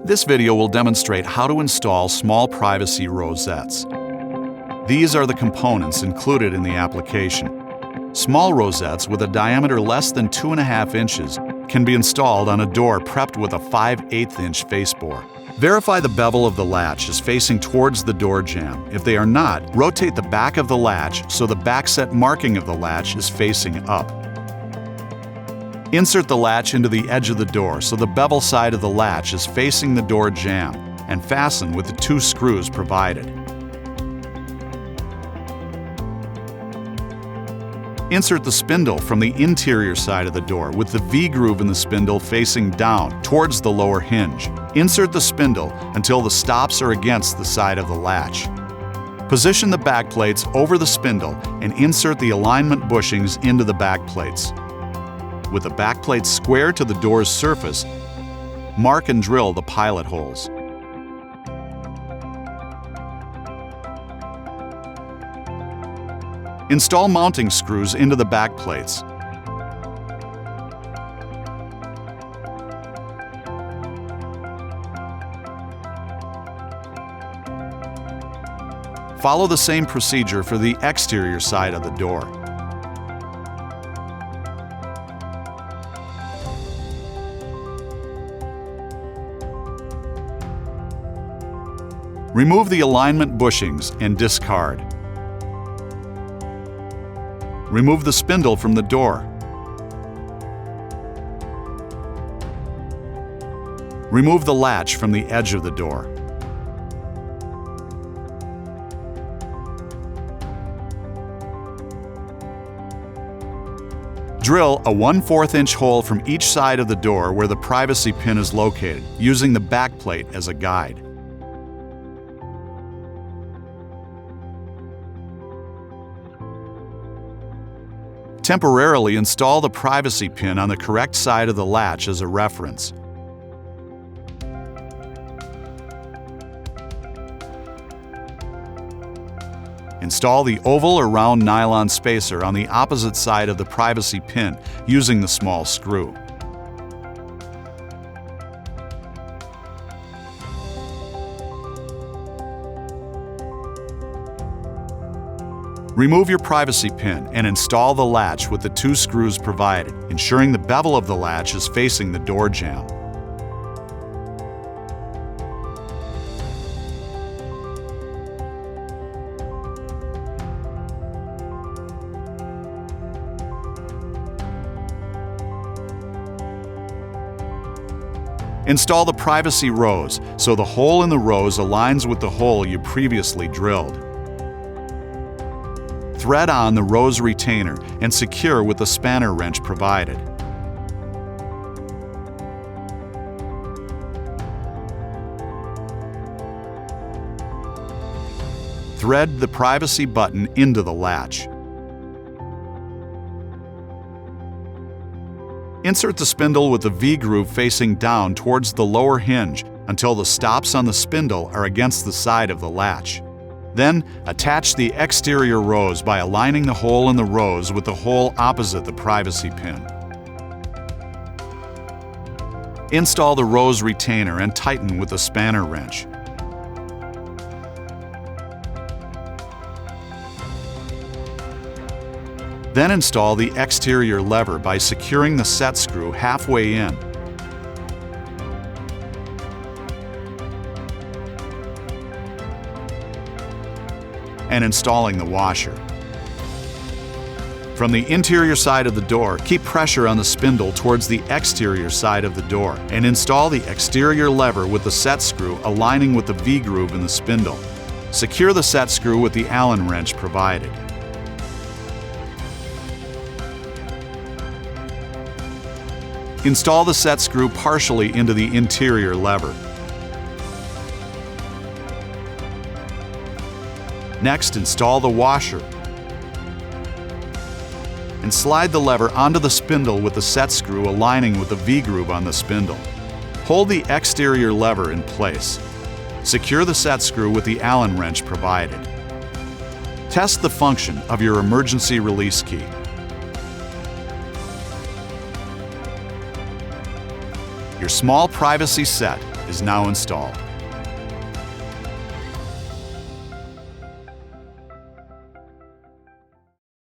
This video will demonstrate how to install small privacy rosettes. These are the components included in the application. Small rosettes with a diameter less than 2.5 inches can be installed on a door prepped with a 5/8 inch face bore. Verify the bevel of the latch is facing towards the door jamb. If they are not, rotate the back of the latch so the backset marking of the latch is facing up. Insert the latch into the edge of the door so the bevel side of the latch is facing the door jamb, and fasten with the 2 screws provided. Insert the spindle from the interior side of the door with the V-groove in the spindle facing down towards the lower hinge. Insert the spindle until the stops are against the side of the latch. Position the backplates over the spindle and insert the alignment bushings into the backplates. With the backplate square to the door's surface, mark and drill the pilot holes. Install mounting screws into the backplates. Follow the same procedure for the exterior side of the door. Remove the alignment bushings and discard. Remove the spindle from the door. Remove the latch from the edge of the door. Drill a 1/4 inch hole from each side of the door where the privacy pin is located, using the backplate as a guide. Temporarily install the privacy pin on the correct side of the latch as a reference. Install the oval or round nylon spacer on the opposite side of the privacy pin using the small screw. Remove your privacy pin and install the latch with the 2 screws provided, ensuring the bevel of the latch is facing the door jamb. Install the privacy rose so the hole in the rose aligns with the hole you previously drilled. Thread on the rose retainer and secure with the spanner wrench provided. Thread the privacy button into the latch. Insert the spindle with the V-groove facing down towards the lower hinge until the stops on the spindle are against the side of the latch. Then, attach the exterior rose by aligning the hole in the rose with the hole opposite the privacy pin. Install the rose retainer and tighten with the spanner wrench. Then install the exterior lever by securing the set screw halfway in. And installing the washer. From the interior side of the door, keep pressure on the spindle towards the exterior side of the door and install the exterior lever with the set screw aligning with the V-groove in the spindle. Secure the set screw with the Allen wrench provided. Install the set screw partially into the interior lever. Next, install the washer and slide the lever onto the spindle with the set screw aligning with the V-groove on the spindle. Hold the exterior lever in place. Secure the set screw with the Allen wrench provided. Test the function of your emergency release key. Your small privacy set is now installed.